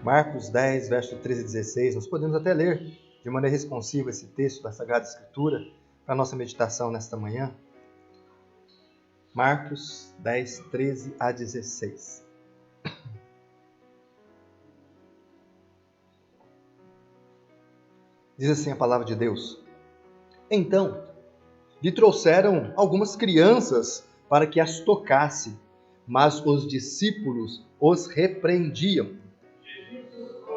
Marcos 10, verso 13 e 16. Nós podemos até ler de maneira responsiva esse texto da Sagrada Escritura para a nossa meditação nesta manhã. Marcos 10, 13 a 16. Diz assim a palavra de Deus: Então lhe trouxeram algumas crianças para que as tocasse, mas os discípulos os repreendiam.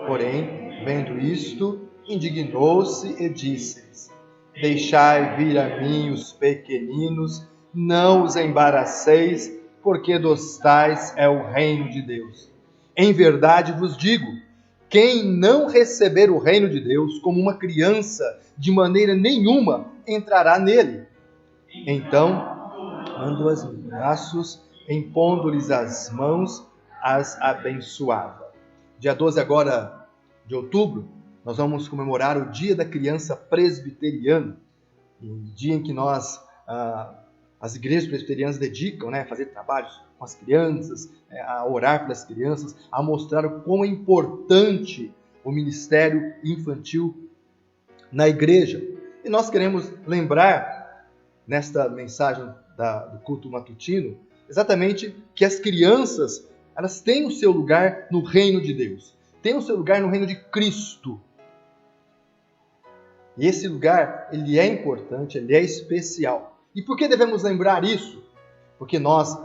Porém, vendo isto, indignou-se e disse-lhes: Deixai vir a mim os pequeninos, não os embaraceis, porque dos tais é o reino de Deus. Em verdade vos digo, quem não receber o reino de Deus como uma criança, de maneira nenhuma entrará nele. Então, mandou-as nos braços, impondo-lhes as mãos, as abençoava. Dia 12 agora de outubro, nós vamos comemorar o Dia da Criança Presbiteriana. Um dia em que as igrejas presbiterianas dedicam, a fazer trabalhos com as crianças, a orar pelas crianças, a mostrar o quão é importante o ministério infantil na igreja. E nós queremos lembrar, nesta mensagem do culto matutino, exatamente que as crianças, elas têm o seu lugar no reino de Deus, têm o seu lugar no reino de Cristo. E esse lugar, ele é importante, ele é especial. E por que devemos lembrar isso? Porque nós,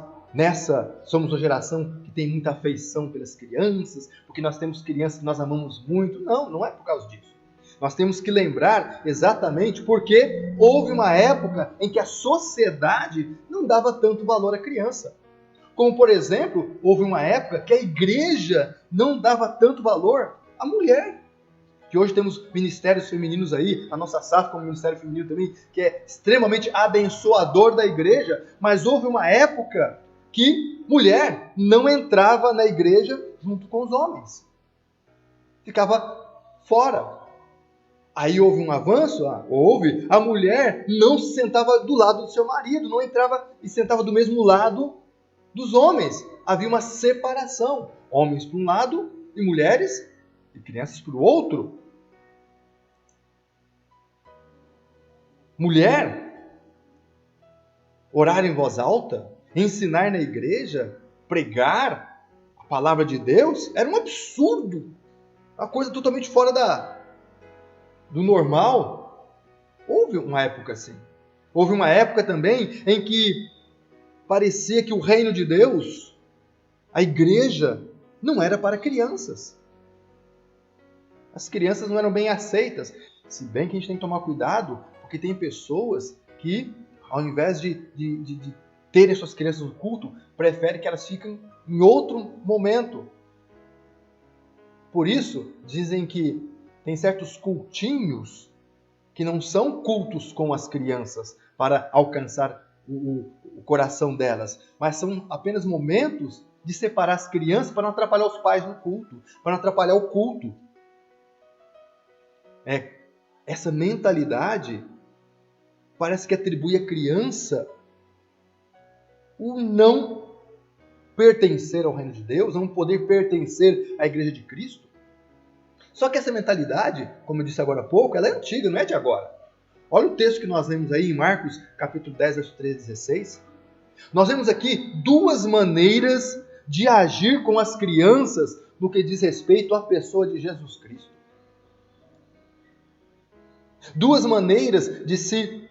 somos uma geração que tem muita afeição pelas crianças, porque nós temos crianças que nós amamos muito. Não, não é por causa disso. Nós temos que lembrar exatamente porque houve uma época em que a sociedade não dava tanto valor à criança. Como, por exemplo, houve uma época que a igreja não dava tanto valor à mulher. Que hoje temos ministérios femininos aí, a nossa SAF como ministério feminino também, que é extremamente abençoador da igreja, mas houve uma época que mulher não entrava na igreja junto com os homens. Ficava fora. Aí houve um avanço, a mulher não se sentava do lado do seu marido, não entrava e sentava do mesmo lado dos homens. Havia uma separação, homens para um lado e mulheres e crianças para o outro. Mulher, orar em voz alta, ensinar na igreja, pregar a palavra de Deus, era um absurdo. Uma coisa totalmente fora do normal. Houve uma época assim. Houve uma época também em que parecia que o reino de Deus, a igreja, não era para crianças. As crianças não eram bem aceitas. Se bem que a gente tem que tomar cuidado, porque tem pessoas que, ao invés de terem suas crianças no culto, preferem que elas fiquem em outro momento. Por isso, dizem que tem certos cultinhos que não são cultos com as crianças para alcançar o coração delas, mas são apenas momentos de separar as crianças para não atrapalhar os pais no culto, para não atrapalhar o culto. Essa mentalidade parece que atribui à criança o não pertencer ao reino de Deus, não poder pertencer à igreja de Cristo. Só que essa mentalidade, como eu disse agora há pouco, ela é antiga, não é de agora. Olha o texto que nós lemos aí em Marcos, capítulo 10, verso 13 e 16. Nós vemos aqui duas maneiras de agir com as crianças no que diz respeito à pessoa de Jesus Cristo. Duas maneiras de se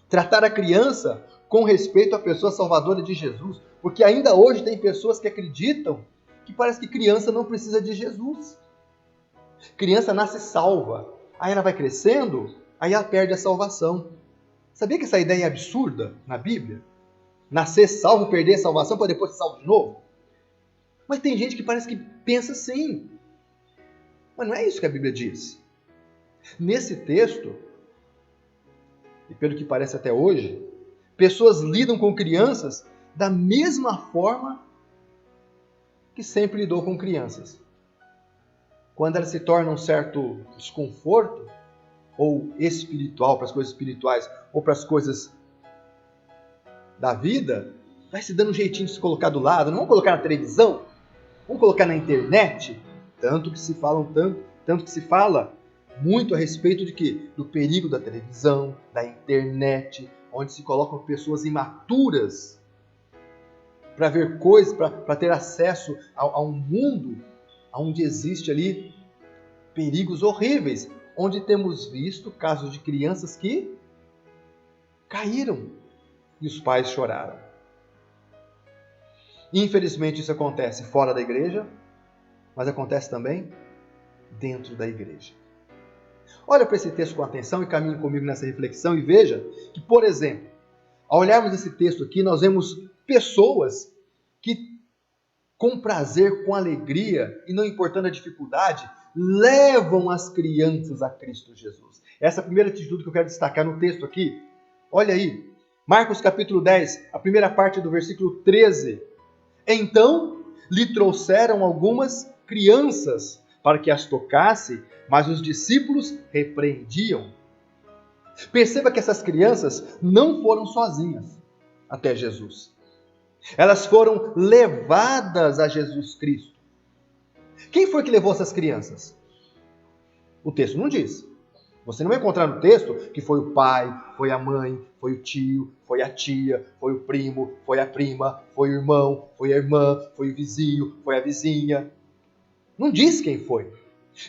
tratar a criança com respeito à pessoa salvadora de Jesus. Porque ainda hoje tem pessoas que acreditam que parece que criança não precisa de Jesus. Criança nasce salva. Aí ela vai crescendo, aí ela perde a salvação. Sabia que essa ideia é absurda na Bíblia? Nascer salvo, perder a salvação para depois ser salvo de novo? Mas tem gente que parece que pensa assim. Mas não é isso que a Bíblia diz. Nesse texto, e pelo que parece até hoje, pessoas lidam com crianças da mesma forma que sempre lidou com crianças. Quando elas se tornam um certo desconforto, ou espiritual, para as coisas espirituais, ou para as coisas da vida, vai se dando um jeitinho de se colocar do lado. Não vamos colocar na televisão? Vamos colocar na internet? Tanto que se fala muito a respeito de quê? Do perigo da televisão, da internet, onde se colocam pessoas imaturas para ver coisas, para ter acesso a um mundo onde existe ali perigos horríveis, onde temos visto casos de crianças que caíram e os pais choraram. Infelizmente isso acontece fora da igreja, mas acontece também dentro da igreja. Olha para esse texto com atenção e caminhe comigo nessa reflexão e veja que, por exemplo, ao olharmos esse texto aqui, nós vemos pessoas que, com prazer, com alegria e não importando a dificuldade, levam as crianças a Cristo Jesus. Essa é a primeira atitude que eu quero destacar no texto aqui. Olha aí, Marcos capítulo 10, a primeira parte do versículo 13. Então lhe trouxeram algumas crianças para que as tocasse, mas os discípulos repreendiam. Perceba que essas crianças não foram sozinhas até Jesus. Elas foram levadas a Jesus Cristo. Quem foi que levou essas crianças? O texto não diz. Você não vai encontrar no texto que foi o pai, foi a mãe, foi o tio, foi a tia, foi o primo, foi a prima, foi o irmão, foi a irmã, foi o vizinho, foi a vizinha. Não diz quem foi.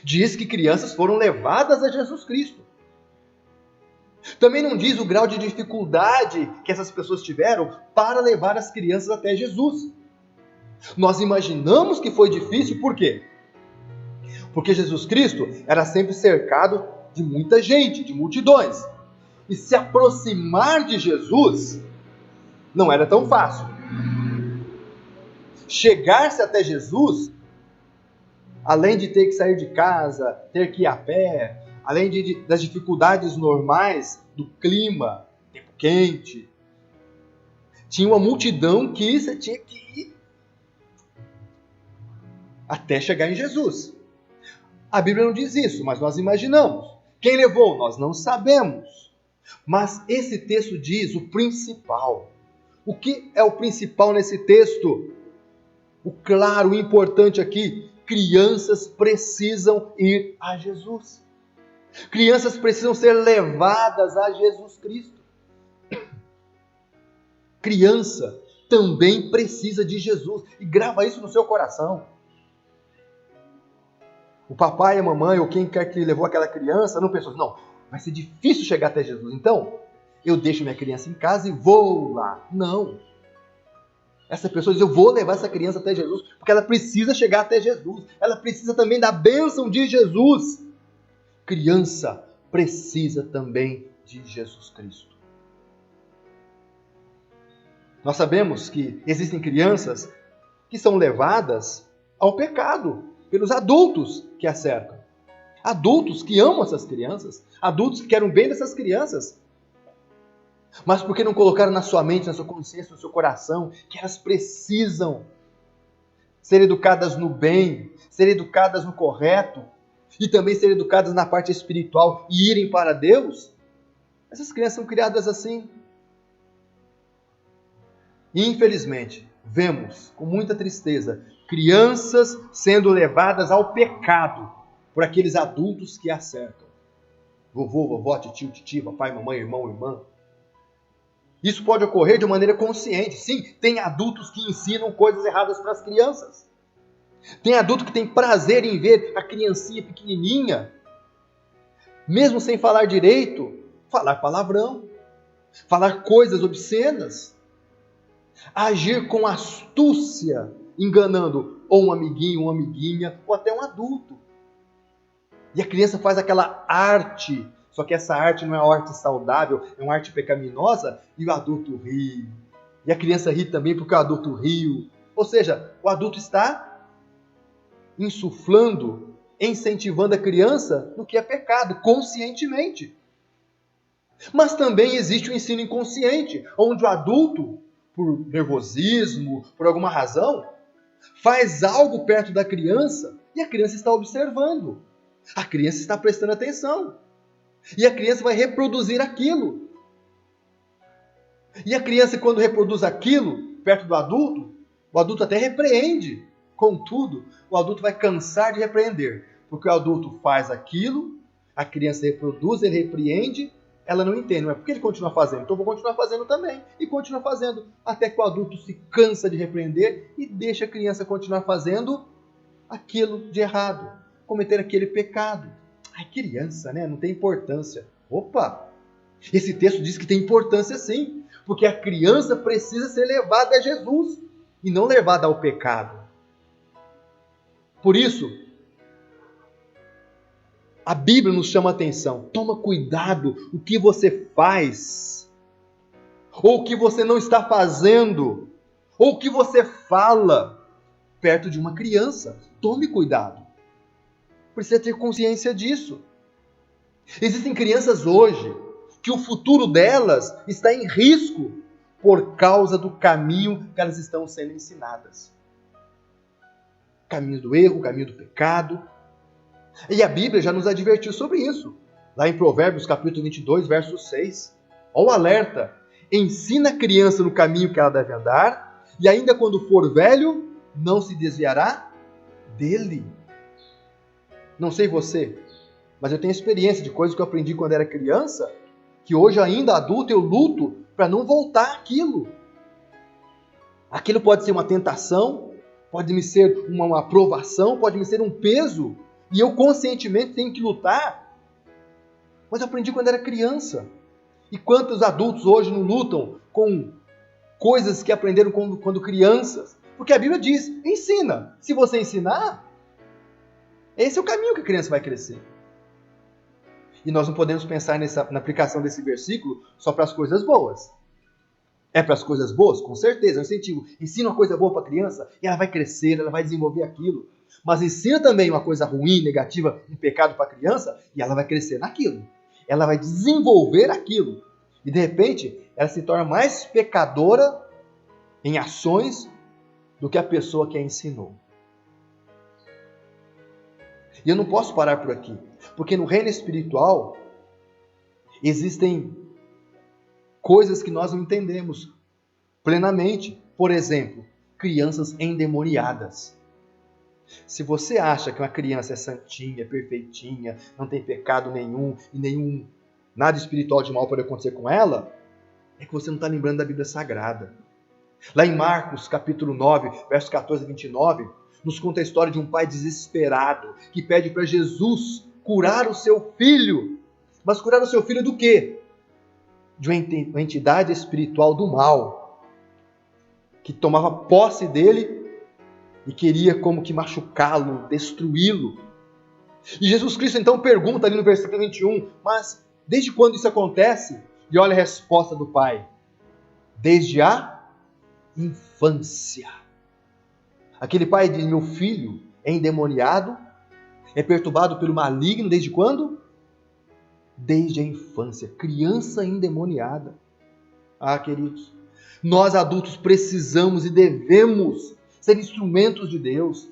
Diz que crianças foram levadas a Jesus Cristo. Também não diz o grau de dificuldade que essas pessoas tiveram para levar as crianças até Jesus. Nós imaginamos que foi difícil, por quê? Porque Jesus Cristo era sempre cercado de muita gente, de multidões. E se aproximar de Jesus não era tão fácil. Chegar-se até Jesus, além de ter que sair de casa, ter que ir a pé, além das dificuldades normais do clima, tempo quente, tinha uma multidão que você tinha que ir até chegar em Jesus. A Bíblia não diz isso, mas nós imaginamos. Quem levou? Nós não sabemos. Mas esse texto diz o principal. O que é o principal nesse texto? O claro, o importante aqui, crianças precisam ir a Jesus. Crianças precisam ser levadas a Jesus Cristo. Criança também precisa de Jesus. E grava isso no seu coração. O papai, a mamãe, ou quem quer que levou aquela criança, não pensou assim, não, vai ser difícil chegar até Jesus. Então, eu deixo minha criança em casa e vou lá. Não. Essa pessoa diz, eu vou levar essa criança até Jesus, porque ela precisa chegar até Jesus. Ela precisa também da bênção de Jesus. Criança precisa também de Jesus Cristo. Nós sabemos que existem crianças que são levadas ao pecado pelos adultos que a cercam. Adultos que amam essas crianças, adultos que querem o bem dessas crianças. Mas por que não colocaram na sua mente, na sua consciência, no seu coração, que elas precisam ser educadas no bem, ser educadas no correto, e também ser educadas na parte espiritual e irem para Deus? Essas crianças são criadas assim. E, infelizmente, vemos com muita tristeza crianças sendo levadas ao pecado por aqueles adultos que a cercam. Vovô, vovó, tio, titia, papai, mamãe, irmão, irmã. Isso pode ocorrer de maneira consciente. Sim, tem adultos que ensinam coisas erradas para as crianças. Tem adulto que tem prazer em ver a criancinha pequenininha, mesmo sem falar direito, falar palavrão, falar coisas obscenas, agir com astúcia, enganando ou um amiguinho, uma amiguinha, ou até um adulto. E a criança faz aquela arte, só que essa arte não é uma arte saudável, é uma arte pecaminosa, e o adulto ri. E a criança ri também porque o adulto riu. Ou seja, o adulto está insuflando, incentivando a criança no que é pecado, conscientemente. Mas também existe o ensino inconsciente, onde o adulto, por nervosismo, por alguma razão, faz algo perto da criança e a criança está observando. A criança está prestando atenção. E a criança vai reproduzir aquilo. E a criança, quando reproduz aquilo perto do adulto, o adulto até repreende. Contudo, o adulto vai cansar de repreender, porque o adulto faz aquilo, a criança reproduz, ele repreende, ela não entende, mas por que ele continua fazendo? Então eu vou continuar fazendo também, e continua fazendo, até que o adulto se cansa de repreender e deixa a criança continuar fazendo aquilo de errado, cometer aquele pecado. Ai, criança, né? Não tem importância. Opa! Esse texto diz que tem importância sim, porque a criança precisa ser levada a Jesus e não levada ao pecado. Por isso, a Bíblia nos chama a atenção. Toma cuidado o que você faz, ou o que você não está fazendo, ou o que você fala perto de uma criança. Tome cuidado. Precisa ter consciência disso. Existem crianças hoje que o futuro delas está em risco por causa do caminho que elas estão sendo ensinadas. Caminho do erro, caminho do pecado. E a Bíblia já nos advertiu sobre isso. Lá em Provérbios, capítulo 22, verso 6. Olha o alerta. Ensina a criança no caminho que ela deve andar, e ainda quando for velho, não se desviará dele. Não sei você, mas eu tenho experiência de coisas que eu aprendi quando era criança, que hoje ainda adulto eu luto para não voltar àquilo. Aquilo pode ser uma tentação, pode me ser uma aprovação, pode me ser um peso, e eu conscientemente tenho que lutar. Mas eu aprendi quando era criança. E quantos adultos hoje não lutam com coisas que aprenderam quando crianças? Porque a Bíblia diz, ensina. Se você ensinar, esse é o caminho que a criança vai crescer. E nós não podemos pensar na aplicação desse versículo só para as coisas boas. É para as coisas boas? Com certeza, eu incentivo. Ensina uma coisa boa para a criança e ela vai crescer, ela vai desenvolver aquilo. Mas ensina também uma coisa ruim, negativa, um pecado para a criança e ela vai crescer naquilo. Ela vai desenvolver aquilo. E de repente, ela se torna mais pecadora em ações do que a pessoa que a ensinou. E eu não posso parar por aqui, porque no reino espiritual existem coisas que nós não entendemos plenamente. Por exemplo, crianças endemoniadas. Se você acha que uma criança é santinha, perfeitinha, não tem pecado nenhum e nada espiritual de mal pode acontecer com ela, é que você não está lembrando da Bíblia Sagrada. Lá em Marcos, capítulo 9, versos 14 a 29, nos conta a história de um pai desesperado que pede para Jesus curar o seu filho. Mas curar o seu filho do quê? De uma entidade espiritual do mal, que tomava posse dele e queria como que machucá-lo, destruí-lo. E Jesus Cristo então pergunta ali no versículo 21, mas desde quando isso acontece? E olha a resposta do pai. Desde a infância. Aquele pai diz, meu filho é endemoniado, é perturbado pelo maligno desde quando? Desde a infância. Criança endemoniada. Ah, queridos, nós adultos precisamos e devemos ser instrumentos de Deus,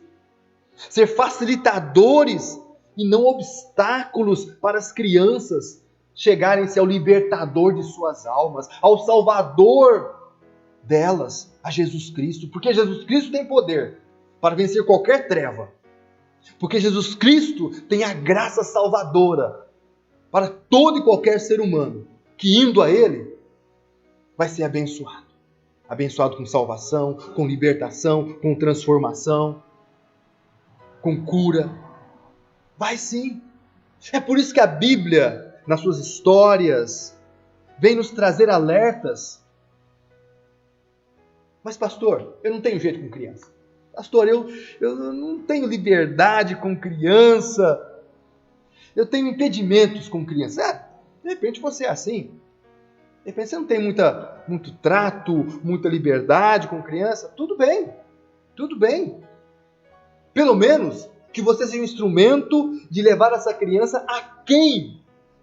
ser facilitadores e não obstáculos para as crianças chegarem-se ao libertador de suas almas, ao Salvador delas, a Jesus Cristo. Porque Jesus Cristo tem poder para vencer qualquer treva. Porque Jesus Cristo tem a graça salvadora para todo e qualquer ser humano que indo a Ele vai ser abençoado. Abençoado com salvação, com libertação, com transformação, com cura. Vai sim. É por isso que a Bíblia, nas suas histórias, vem nos trazer alertas. Mas pastor, eu não tenho jeito com criança. Pastor, eu não tenho liberdade com criança. Eu tenho impedimentos com criança. De repente você é assim. De repente você não tem muito trato, muita liberdade com criança. Tudo bem. Tudo bem. Pelo menos que você seja um instrumento de levar essa criança a quem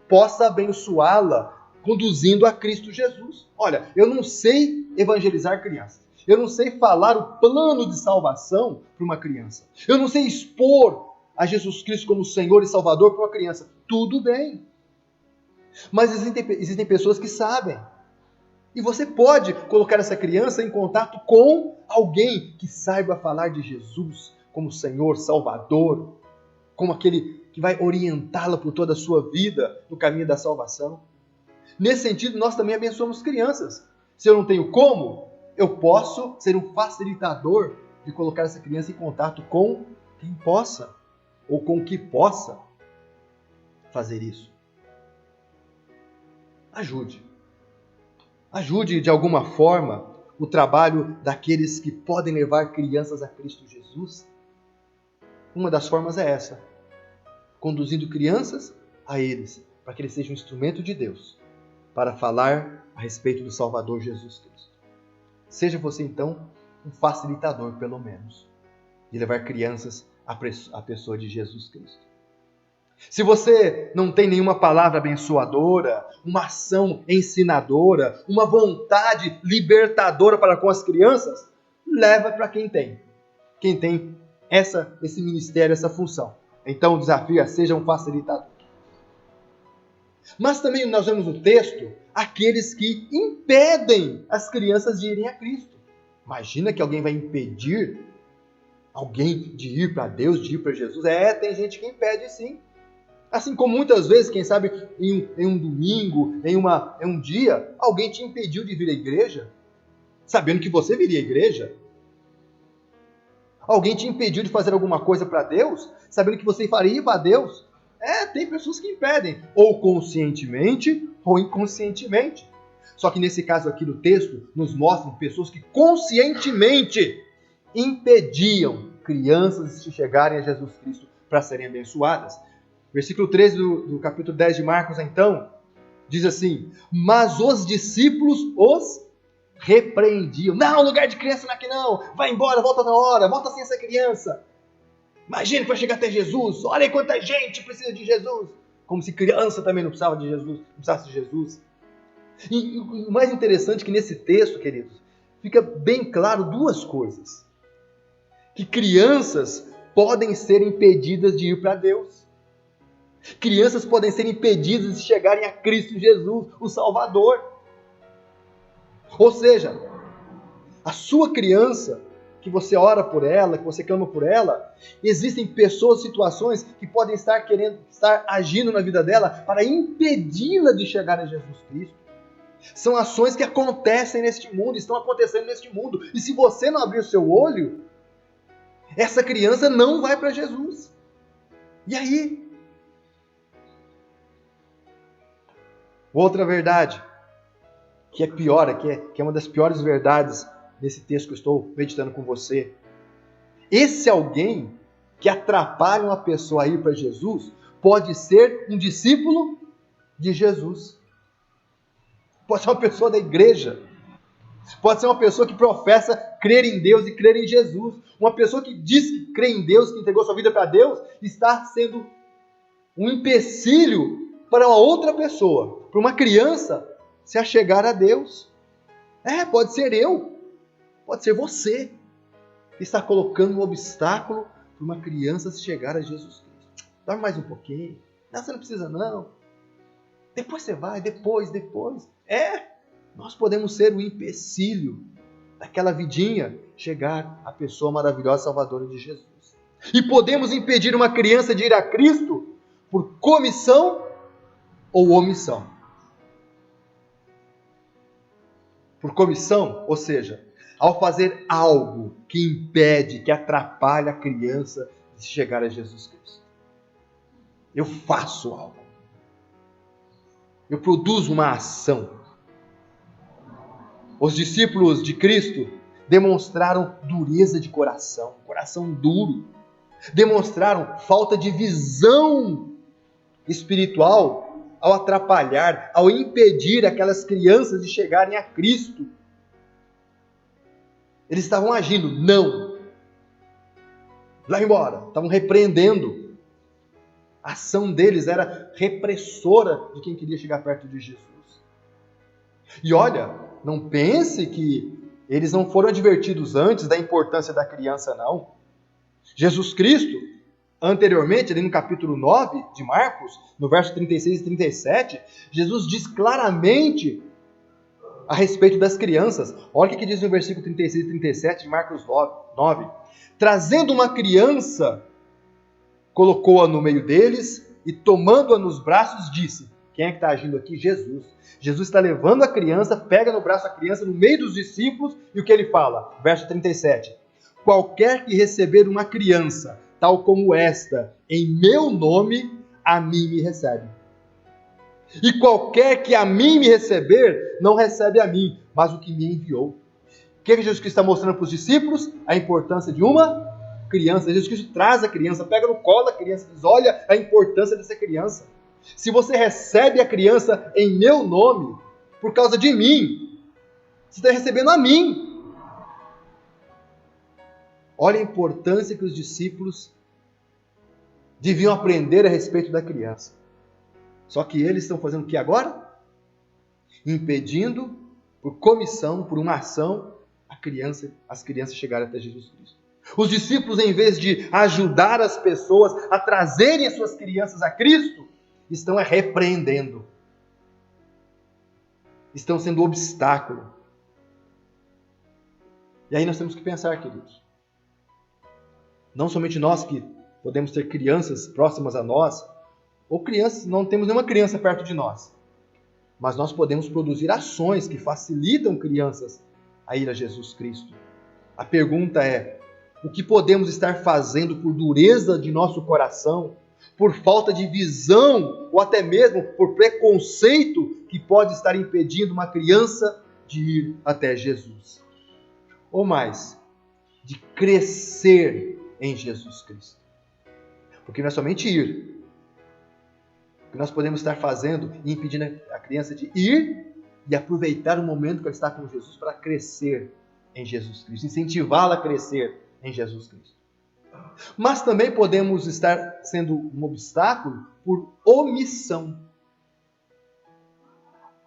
possa abençoá-la, conduzindo a Cristo Jesus. Olha, eu não sei evangelizar crianças. Eu não sei falar o plano de salvação para uma criança. Eu não sei expor a Jesus Cristo como Senhor e Salvador para uma criança. Tudo bem. Mas existem pessoas que sabem. E você pode colocar essa criança em contato com alguém que saiba falar de Jesus como Senhor, Salvador, como aquele que vai orientá-la por toda a sua vida no caminho da salvação. Nesse sentido, nós também abençoamos crianças. Se eu não tenho como, eu posso ser um facilitador de colocar essa criança em contato com quem possa, ou com o que possa fazer isso. Ajude. Ajude de alguma forma o trabalho daqueles que podem levar crianças a Cristo Jesus. Uma das formas é essa, conduzindo crianças a eles, para que eles sejam um instrumento de Deus, para falar a respeito do Salvador Jesus Cristo. Seja você então um facilitador, pelo menos, de levar crianças à pessoa de Jesus Cristo. Se você não tem nenhuma palavra abençoadora, uma ação ensinadora, uma vontade libertadora para com as crianças, leva para quem tem. Quem tem esse ministério, essa função. Então o desafio é: seja um facilitador. Mas também nós vemos no texto aqueles que impedem as crianças de irem a Cristo. Imagina que alguém vai impedir alguém de ir para Deus, de ir para Jesus. Tem gente que impede sim. Assim como muitas vezes, quem sabe, em um domingo, em um dia, alguém te impediu de vir à igreja, sabendo que você viria à igreja. Alguém te impediu de fazer alguma coisa para Deus, sabendo que você faria para Deus. Tem pessoas que impedem, ou conscientemente, ou inconscientemente. Só que nesse caso aqui do texto, nos mostram pessoas que conscientemente impediam crianças de chegarem a Jesus Cristo para serem abençoadas. Versículo 13 do capítulo 10 de Marcos, então, diz assim: mas os discípulos os repreendiam. Não, lugar de criança não é aqui não. Vai embora, volta na hora, volta sem essa criança. Imagina que vai chegar até Jesus. Olha aí quanta gente precisa de Jesus. Como se criança também não precisava de Jesus, não precisasse de Jesus. E o mais interessante é que nesse texto, queridos, fica bem claro duas coisas. Que crianças podem ser impedidas de ir para Deus. Crianças podem ser impedidas de chegarem a Cristo Jesus, o Salvador. Ou seja, a sua criança, que você ora por ela, que você clama por ela, existem pessoas, situações que podem estar agindo na vida dela para impedi-la de chegar a Jesus Cristo. São ações que acontecem neste mundo, estão acontecendo neste mundo. E se você não abrir o seu olho, essa criança não vai para Jesus. E aí? Outra verdade, que é pior, que é uma das piores verdades desse texto que eu estou meditando com você. Esse alguém que atrapalha uma pessoa a ir para Jesus pode ser um discípulo de Jesus. Pode ser uma pessoa da igreja. Pode ser uma pessoa que professa crer em Deus e crer em Jesus. Uma pessoa que diz que crê em Deus, que entregou sua vida para Deus, está sendo um empecilho para uma outra pessoa, para uma criança se achegar a Deus. Pode ser eu, pode ser você, que está colocando um obstáculo para uma criança se chegar a Jesus Cristo. Dorme mais um pouquinho. Não, você não precisa não. Depois você vai, depois. Nós podemos ser o empecilho daquela vidinha chegar à pessoa maravilhosa salvadora de Jesus. E podemos impedir uma criança de ir a Cristo por comissão ou omissão. Por comissão, ou seja, ao fazer algo que impede, que atrapalha a criança de chegar a Jesus Cristo. Eu faço algo. Eu produzo uma ação. Os discípulos de Cristo demonstraram dureza de coração duro. Demonstraram falta de visão espiritual ao atrapalhar, ao impedir aquelas crianças de chegarem a Cristo. Eles estavam agindo, não. Lá embora, estavam repreendendo. A ação deles era repressora de quem queria chegar perto de Jesus. E olha, não pense que eles não foram advertidos antes da importância da criança, não. Jesus Cristo, anteriormente, ali no capítulo 9 de Marcos, no verso 36 e 37, Jesus diz claramente a respeito das crianças. Olha o que diz no versículo 36 e 37 de Marcos 9. Trazendo uma criança, colocou-a no meio deles e tomando-a nos braços disse... Quem é que está agindo aqui? Jesus. Jesus está levando a criança, pega no braço a criança no meio dos discípulos e o que ele fala? Verso 37. Qualquer que receber uma criança, tal como esta, em meu nome, a mim me recebe. E qualquer que a mim me receber, não recebe a mim, mas o que me enviou. O que Jesus Cristo está mostrando para os discípulos? A importância de uma criança. Jesus Cristo traz a criança, pega no colo a criança, diz, olha a importância dessa criança. Se você recebe a criança em meu nome, por causa de mim, você está recebendo a mim. Olha a importância que os discípulos deviam aprender a respeito da criança. Só que eles estão fazendo o que agora? Impedindo, por comissão, por uma ação, as crianças chegarem até Jesus Cristo. Os discípulos, em vez de ajudar as pessoas a trazerem as suas crianças a Cristo, estão repreendendo. Estão sendo obstáculo. E aí nós temos que pensar, queridos. Não somente nós que podemos ter crianças próximas a nós, ou crianças, não temos nenhuma criança perto de nós. Mas nós podemos produzir ações que facilitam crianças a ir a Jesus Cristo. A pergunta é, o que podemos estar fazendo por dureza de nosso coração, por falta de visão, ou até mesmo por preconceito que pode estar impedindo uma criança de ir até Jesus? Ou mais, de crescer em Jesus Cristo. Porque não é somente ir. O que nós podemos estar fazendo e impedindo a criança de ir e aproveitar o momento que ela está com Jesus para crescer em Jesus Cristo, incentivá-la a crescer em Jesus Cristo. Mas também podemos estar sendo um obstáculo por omissão.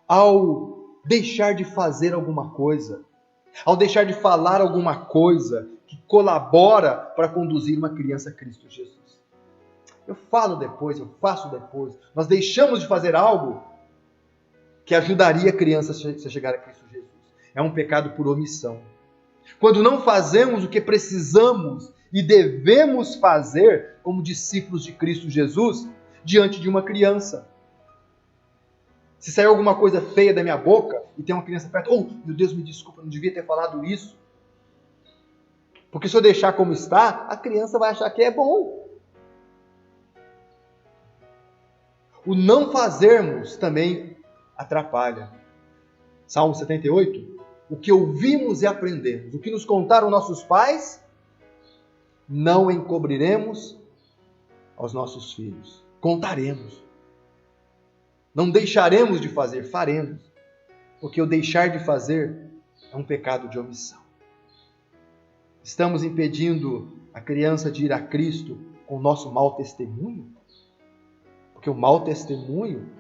Ao deixar de fazer alguma coisa, ao deixar de falar alguma coisa que colabora para conduzir uma criança a Cristo Jesus. Eu falo depois, eu faço depois. Nós deixamos de fazer algo que ajudaria a criança a chegar a Cristo Jesus. É um pecado por omissão. Quando não fazemos o que precisamos e devemos fazer como discípulos de Cristo Jesus diante de uma criança. Se sair alguma coisa feia da minha boca e tem uma criança perto, oh, meu Deus, me desculpa, não devia ter falado isso. Porque se eu deixar como está, a criança vai achar que é bom. O não fazermos também atrapalha. Salmo 78. O que ouvimos e aprendemos, o que nos contaram nossos pais, não encobriremos aos nossos filhos. Contaremos. Não deixaremos de fazer, faremos. Porque o deixar de fazer é um pecado de omissão. Estamos impedindo a criança de ir a Cristo com o nosso mau testemunho? Porque o mau testemunho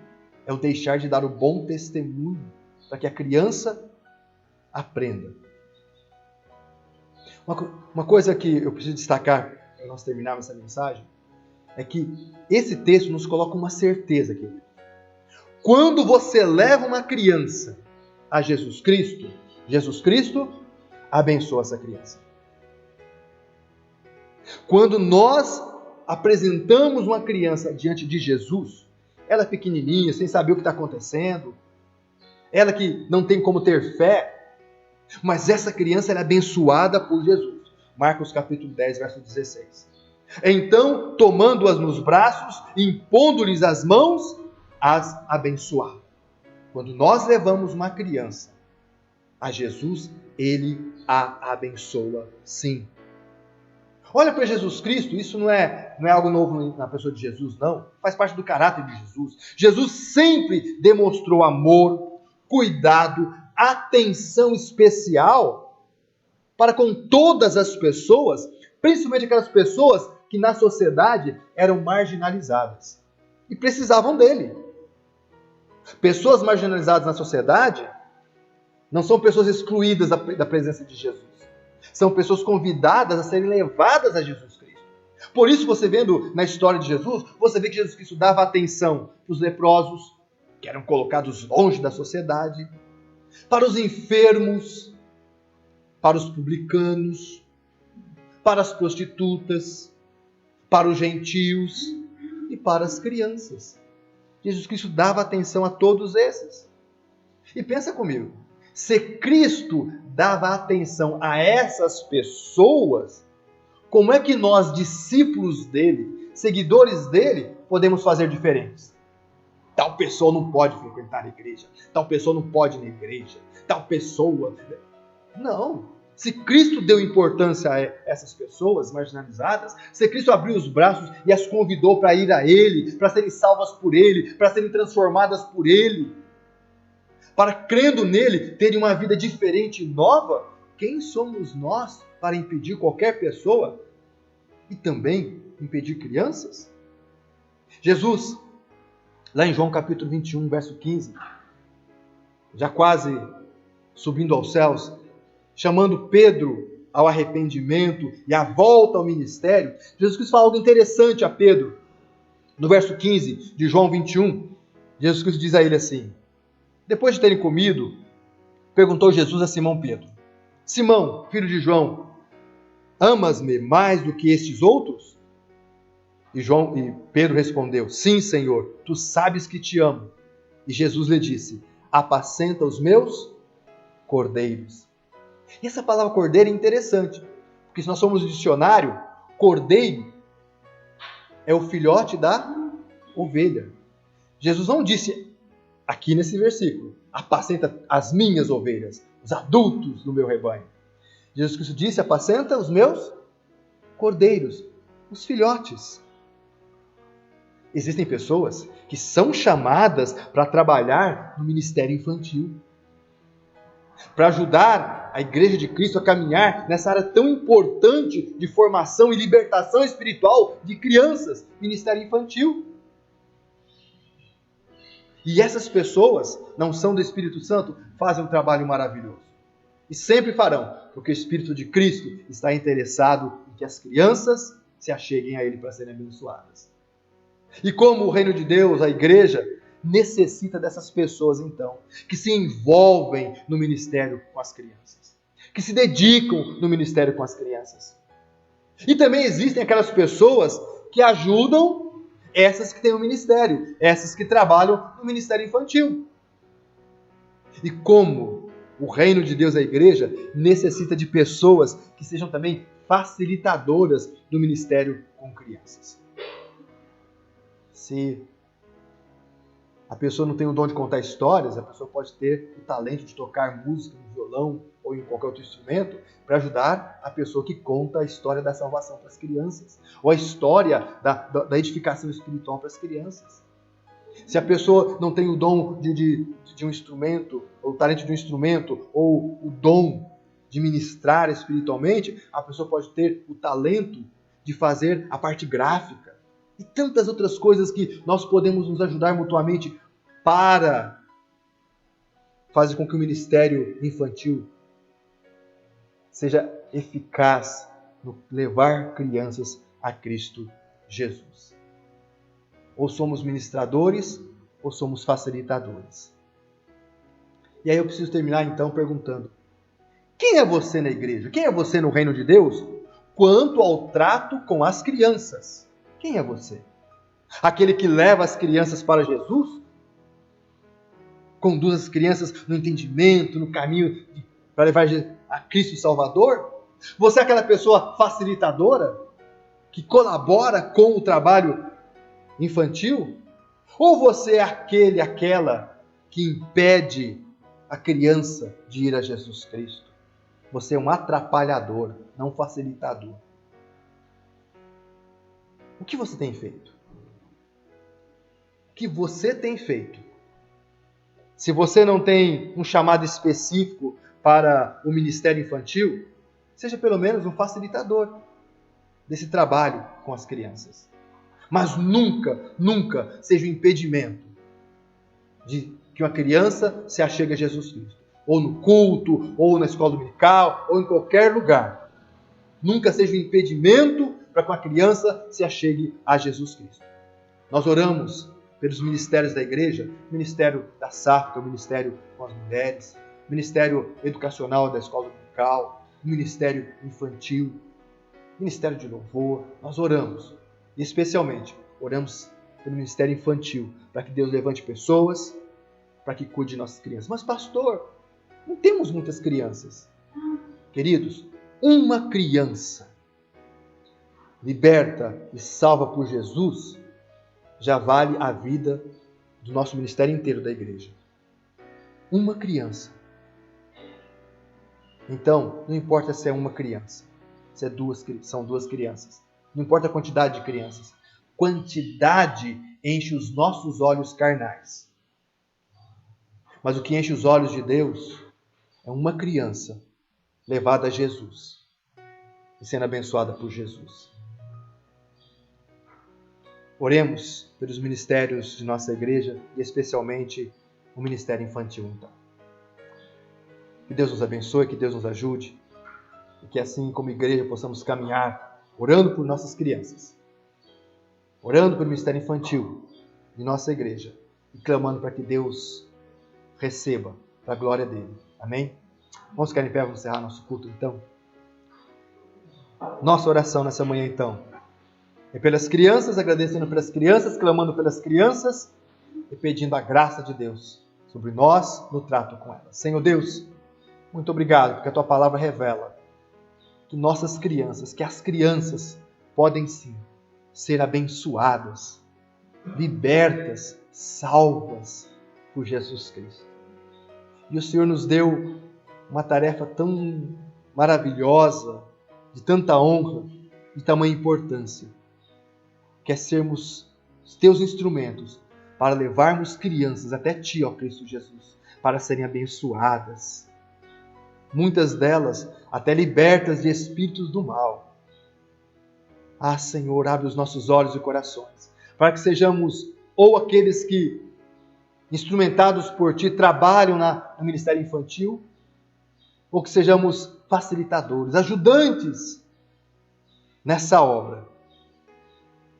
é o deixar de dar o bom testemunho para que a criança aprenda. Uma coisa que eu preciso destacar para nós terminarmos essa mensagem é que esse texto nos coloca uma certeza, querido. Quando você leva uma criança a Jesus Cristo abençoa essa criança. Quando nós apresentamos uma criança diante de Jesus, ela é pequenininha, sem saber o que está acontecendo, ela que não tem como ter fé, mas essa criança é abençoada por Jesus. Marcos capítulo 10, verso 16. Então, tomando-as nos braços, impondo-lhes as mãos, as abençoava. Quando nós levamos uma criança a Jesus, Ele a abençoa, sim. Olha para Jesus Cristo, isso não é algo novo na pessoa de Jesus, não. Faz parte do caráter de Jesus. Jesus sempre demonstrou amor, cuidado, atenção especial para com todas as pessoas, principalmente aquelas pessoas que na sociedade eram marginalizadas e precisavam dele. Pessoas marginalizadas na sociedade não são pessoas excluídas da presença de Jesus. São pessoas convidadas a serem levadas a Jesus Cristo. Por isso, você vendo na história de Jesus, você vê que Jesus Cristo dava atenção para os leprosos, que eram colocados longe da sociedade. para os enfermos, para os publicanos, para as prostitutas, para os gentios e para as crianças. Jesus Cristo dava atenção a todos esses. E pensa comigo, se Cristo dava atenção a essas pessoas, como é que nós, discípulos dele, seguidores dele, podemos fazer diferentes? Tal pessoa não pode frequentar a igreja, tal pessoa não pode ir na igreja, tal pessoa... Não! Se Cristo deu importância a essas pessoas marginalizadas, se Cristo abriu os braços e as convidou para ir a Ele, para serem salvas por Ele, para serem transformadas por Ele, para, crendo nele, terem uma vida diferente e nova, quem somos nós para impedir qualquer pessoa e também impedir crianças? Jesus, lá em João capítulo 21, verso 15, já quase subindo aos céus, chamando Pedro ao arrependimento e à volta ao ministério, Jesus Cristo fala algo interessante a Pedro. No verso 15 de João 21, Jesus Cristo diz a ele assim: depois de terem comido, perguntou Jesus a Simão Pedro: Simão, filho de João, amas-me mais do que estes outros? E Pedro respondeu: sim, Senhor, tu sabes que te amo. E Jesus lhe disse: apacenta os meus cordeiros. E essa palavra cordeiro é interessante, porque se nós somos no dicionário, cordeiro é o filhote da ovelha. Jesus não disse aqui nesse versículo: apacenta as minhas ovelhas, os adultos do meu rebanho. Jesus Cristo disse: apacenta os meus cordeiros, os filhotes. Existem pessoas que são chamadas para trabalhar no ministério infantil, para ajudar a Igreja de Cristo a caminhar nessa área tão importante de formação e libertação espiritual de crianças, ministério infantil. E essas pessoas não são do Espírito Santo, fazem um trabalho maravilhoso. E sempre farão, porque o Espírito de Cristo está interessado em que as crianças se acheguem a Ele para serem abençoadas. E como o reino de Deus, a igreja, necessita dessas pessoas, então, que se envolvem no ministério com as crianças, que se dedicam no ministério com as crianças. E também existem aquelas pessoas que ajudam essas que têm o ministério, essas que trabalham no ministério infantil. E como o reino de Deus, a igreja, necessita de pessoas que sejam também facilitadoras do ministério com crianças. Se a pessoa não tem o dom de contar histórias, a pessoa pode ter o talento de tocar música no violão ou em qualquer outro instrumento para ajudar a pessoa que conta a história da salvação para as crianças, ou a história da edificação espiritual para as crianças. Se a pessoa não tem o dom de um instrumento, ou o talento de um instrumento, ou o dom de ministrar espiritualmente, a pessoa pode ter o talento de fazer a parte gráfica. E tantas outras coisas que nós podemos nos ajudar mutuamente para fazer com que o ministério infantil seja eficaz no levar crianças a Cristo Jesus. Ou somos ministradores, ou somos facilitadores. E aí eu preciso terminar então perguntando: quem é você na igreja? Quem é você no reino de Deus quanto ao trato com as crianças? Quem é você? Aquele que leva as crianças para Jesus? Conduz as crianças no entendimento, no caminho para levar a Cristo Salvador? Você é aquela pessoa facilitadora que colabora com o trabalho infantil? Ou você é aquela que impede a criança de ir a Jesus Cristo? Você é um atrapalhador, não um facilitador. O que você tem feito? O que você tem feito? Se você não tem um chamado específico para o ministério infantil, seja pelo menos um facilitador desse trabalho com as crianças. Mas nunca seja um impedimento de que uma criança se achegue a Jesus Cristo. Ou no culto, ou na escola dominical, ou em qualquer lugar. Nunca seja um impedimento para que uma criança se achegue a Jesus Cristo. Nós oramos pelos ministérios da igreja, o ministério da SAF, que é o ministério com as mulheres, ministério educacional da escola dominical, ministério infantil, ministério de louvor. Nós oramos, e especialmente oramos pelo ministério infantil, para que Deus levante pessoas, para que cuide de nossas crianças. Mas pastor, não temos muitas crianças. Queridos, uma criança liberta e salva por Jesus já vale a vida do nosso ministério inteiro da igreja. Uma criança. Então, não importa se é uma criança, se são duas crianças. Não importa a quantidade de crianças. Quantidade enche os nossos olhos carnais. Mas o que enche os olhos de Deus é uma criança levada a Jesus e sendo abençoada por Jesus. Oremos pelos ministérios de nossa igreja e especialmente o ministério infantil, então. Que Deus nos abençoe, que Deus nos ajude e que assim como igreja possamos caminhar orando por nossas crianças, orando pelo ministério infantil de nossa igreja e clamando para que Deus receba para a glória dele. Amém? Vamos ficar em pé, vamos encerrar nosso culto então. Nossa oração nessa manhã então é pelas crianças, agradecendo pelas crianças, clamando pelas crianças e pedindo a graça de Deus sobre nós no trato com elas. Senhor Deus, muito obrigado, porque a Tua palavra revela que nossas crianças, que as crianças podem sim ser abençoadas, libertas, salvas por Jesus Cristo. E o Senhor nos deu uma tarefa tão maravilhosa, de tanta honra, de tamanha importância, que é sermos os Teus instrumentos para levarmos crianças até Ti, ó Cristo Jesus, para serem abençoadas. Muitas delas até libertas de espíritos do mal. Ah, Senhor, abre os nossos olhos e corações, para que sejamos ou aqueles que, instrumentados por Ti, trabalham no ministério infantil, ou que sejamos facilitadores, ajudantes nessa obra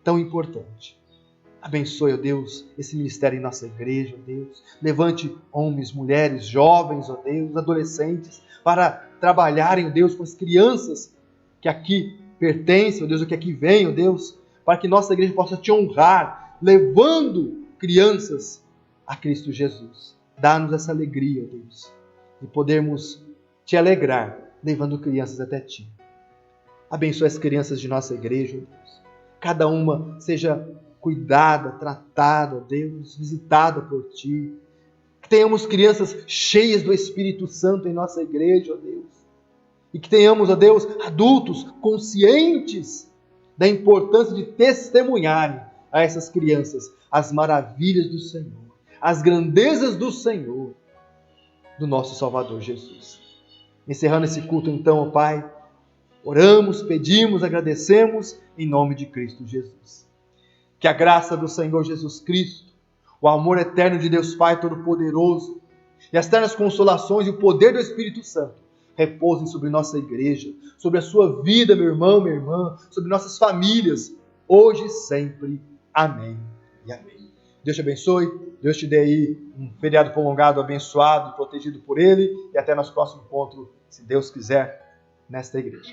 tão importante. Abençoe, ó Deus, esse ministério em nossa igreja, ó Deus. Levante homens, mulheres, jovens, ó Deus, adolescentes, para trabalharem, ó Deus, com as crianças que aqui pertencem, ó Deus, o que aqui vem, ó Deus, para que nossa igreja possa Te honrar, levando crianças a Cristo Jesus. Dá-nos essa alegria, ó Deus, de podermos Te alegrar, levando crianças até Ti. Abençoe as crianças de nossa igreja, ó Deus. Cada uma seja cuidada, tratada, ó Deus, visitada por Ti. Que tenhamos crianças cheias do Espírito Santo em nossa igreja, ó Deus. E que tenhamos, ó Deus, adultos conscientes da importância de testemunharem a essas crianças as maravilhas do Senhor, as grandezas do Senhor, do nosso Salvador Jesus. Encerrando esse culto então, ó Pai, oramos, pedimos, agradecemos em nome de Cristo Jesus. Que a graça do Senhor Jesus Cristo, o amor eterno de Deus Pai Todo-Poderoso e as eternas consolações e o poder do Espírito Santo repousem sobre nossa igreja, sobre a sua vida, meu irmão, minha irmã, sobre nossas famílias, hoje e sempre. Amém e amém. Deus te abençoe, Deus te dê aí um feriado prolongado, abençoado, protegido por Ele e até nosso próximo encontro, se Deus quiser, nesta igreja.